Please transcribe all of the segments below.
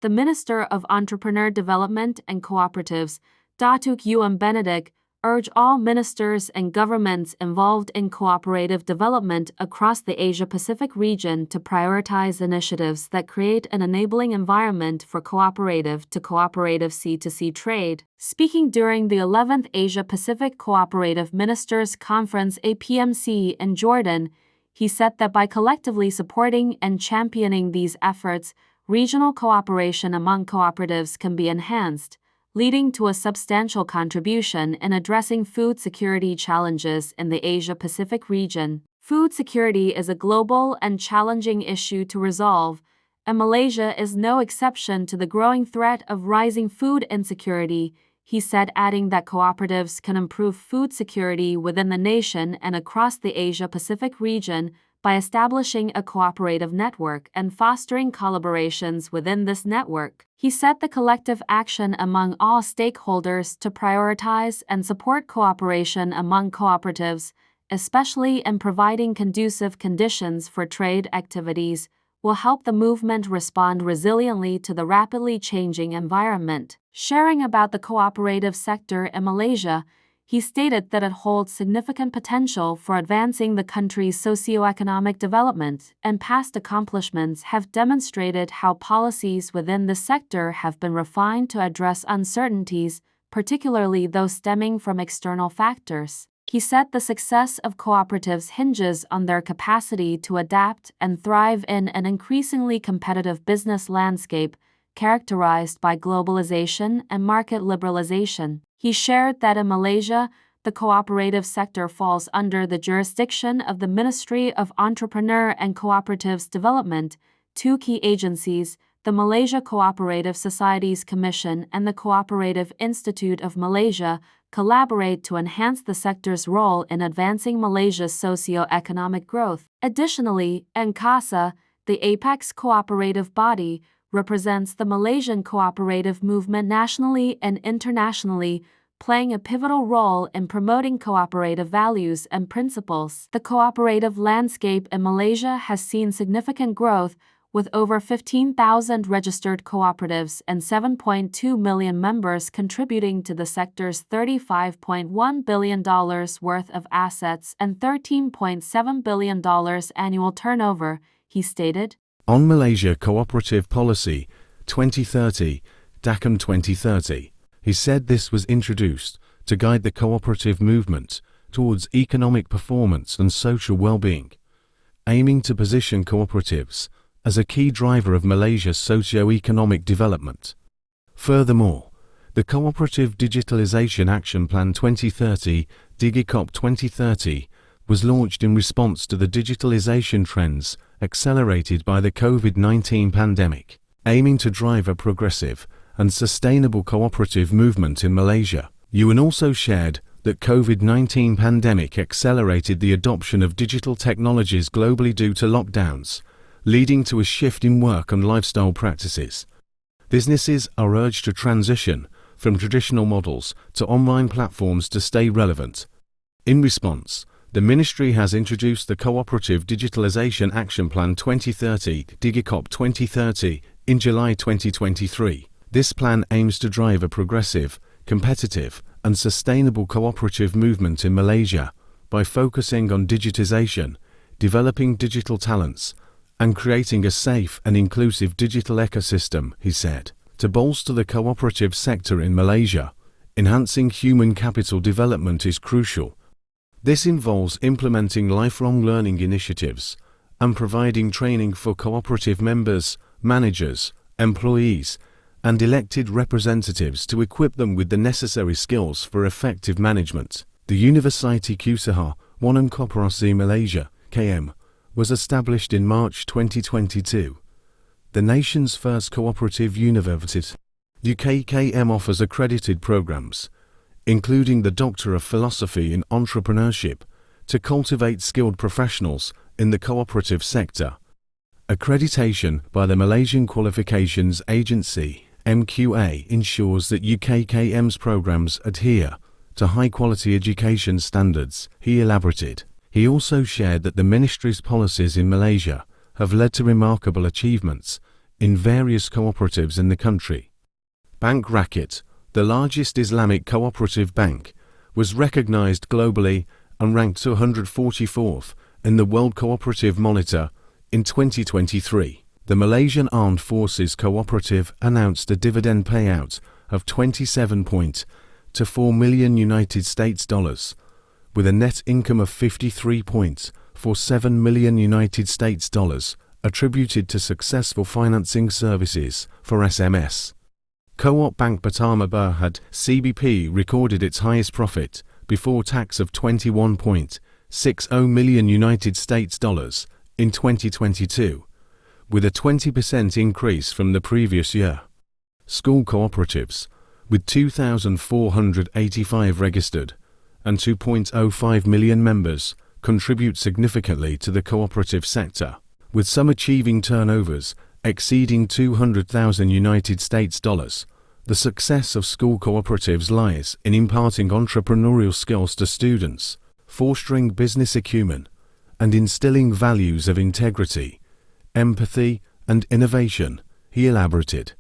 the Minister of Entrepreneur Development and Cooperatives, Datuk Benedict, urged all ministers and governments involved in cooperative development across the Asia-Pacific region to prioritize initiatives that create an enabling environment for cooperative-to-cooperative C2C trade. Speaking during the 11th Asia-Pacific Cooperative Ministers Conference APMC in Jordan, he said that by collectively supporting and championing these efforts, regional cooperation among cooperatives can be enhanced, leading to a substantial contribution in addressing food security challenges in the Asia-Pacific region. Food security is a global and challenging issue to resolve, and Malaysia is no exception to the growing threat of rising food insecurity, he said, adding that cooperatives can improve food security within the nation and across the Asia-Pacific region by establishing a cooperative network and fostering collaborations within this network. He said the collective action among all stakeholders to prioritize and support cooperation among cooperatives, especially in providing conducive conditions for trade activities, will help the movement respond resiliently to the rapidly changing environment. Sharing about the cooperative sector in Malaysia, he stated that it holds significant potential for advancing the country's socioeconomic development, and past accomplishments have demonstrated how policies within the sector have been refined to address uncertainties, particularly those stemming from external factors. He said the success of cooperatives hinges on their capacity to adapt and thrive in an increasingly competitive business landscape characterized by globalization and market liberalization. He shared that in Malaysia, the cooperative sector falls under the jurisdiction of the Ministry of Entrepreneur and Cooperatives Development. Two key agencies, the Malaysia Cooperative Societies Commission and the Cooperative Institute of Malaysia, collaborate to enhance the sector's role in advancing Malaysia's socio-economic growth. Additionally, NCASA, the apex cooperative body, represents the Malaysian cooperative movement nationally and internationally, playing a pivotal role in promoting cooperative values and principles. The cooperative landscape in Malaysia has seen significant growth, with over 15,000 registered cooperatives and 7.2 million members contributing to the sector's $35.1 billion worth of assets and $13.7 billion annual turnover, he stated. On Malaysia Cooperative Policy 2030, DACM 2030, he said this was introduced to guide the cooperative movement towards economic performance and social well-being, aiming to position cooperatives as a key driver of Malaysia's socio-economic development. Furthermore, the Cooperative Digitalisation Action Plan 2030, DigiCop 2030, was launched in response to the digitalisation trends accelerated by the COVID-19 pandemic, aiming to drive a progressive and sustainable cooperative movement in Malaysia. UN also shared that COVID-19 pandemic accelerated the adoption of digital technologies globally due to lockdowns, leading to a shift in work and lifestyle practices. Businesses are urged to transition from traditional models to online platforms to stay relevant. In response, the Ministry has introduced the Cooperative Digitalisation Action Plan 2030, DigiCop 2030, in July 2023. This plan aims to drive a progressive, competitive, and sustainable cooperative movement in Malaysia by focusing on digitization, developing digital talents, and creating a safe and inclusive digital ecosystem, he said. To bolster the cooperative sector in Malaysia, enhancing human capital development is crucial. This involves implementing lifelong learning initiatives and providing training for cooperative members, managers, employees, and elected representatives to equip them with the necessary skills for effective management. The University Kusaha, Wanam Koperasi Malaysia, KM, was established in March 2022. The nation's first cooperative university. UKKM offers accredited programs, including the Doctor of Philosophy in Entrepreneurship, to cultivate skilled professionals in the cooperative sector. Accreditation by the Malaysian Qualifications Agency, MQA, ensures that UKKM's programs adhere to high-quality education standards, he elaborated. He also shared that the Ministry's policies in Malaysia have led to remarkable achievements in various cooperatives in the country. Bank Rakyat, the largest Islamic cooperative bank, was recognized globally and ranked 244th in the World Cooperative Monitor in 2023. The Malaysian Armed Forces Cooperative announced a dividend payout of 27.24 million United States dollars, with a net income of 53.47 million United States dollars attributed to successful financing services for SMS. Co-op Bank Pertama Berhad (CBP) recorded its highest profit before tax of 21.60 million United States dollars in 2022, with a 20% increase from the previous year. School cooperatives, with 2,485 registered and 2.05 million members, contribute significantly to the cooperative sector, with some achieving turnovers exceeding 200,000 United States dollars. The success of school cooperatives lies in imparting entrepreneurial skills to students, fostering business acumen, and instilling values of integrity, empathy, and innovation, he elaborated.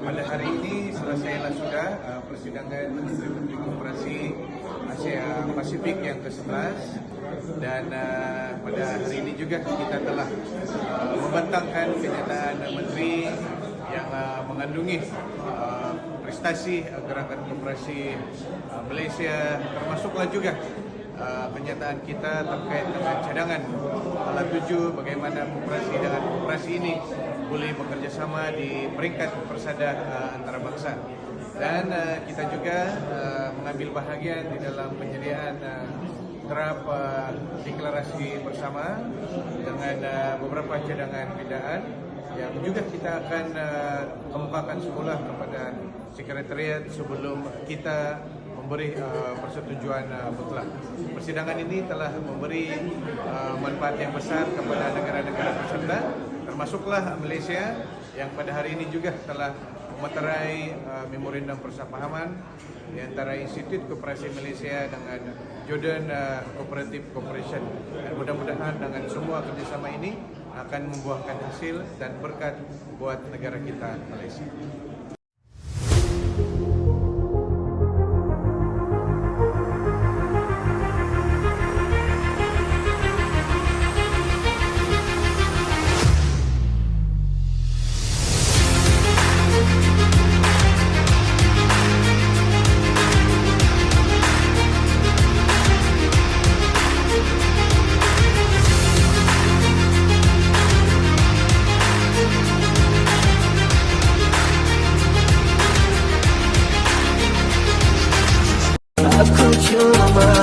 Pada hari ini selesailah sudah Persidangan Menteri-Menteri Koperasi Asia Pasific yang ke-11, dan pada hari ini juga kita telah membentangkan kenyataan Menteri yang mengandungi prestasi gerakan koperasi Malaysia, termasuklah juga kenyataan kita terkait dengan cadangan alat tuju, bagaimana koperasi dengan koperasi ini boleh bekerjasama di peringkat persada antarabangsa. Dan kita juga mengambil bahagian di dalam penyediaan draft deklarasi bersama dengan beberapa cadangan bidaan yang juga kita akan kemukakan semula kepada sekretariat sebelum kita memberi persetujuan mutlak. Persidangan ini telah memberi manfaat yang besar kepada negara-negara peserta, termasuklah Malaysia yang pada hari ini juga telah memeterai memorandum persepahaman di antara Institut Koperasi Malaysia dengan Jordan Cooperative Corporation. Dan mudah-mudahan dengan semua kerjasama ini akan membuahkan hasil dan berkat buat negara kita Malaysia. you my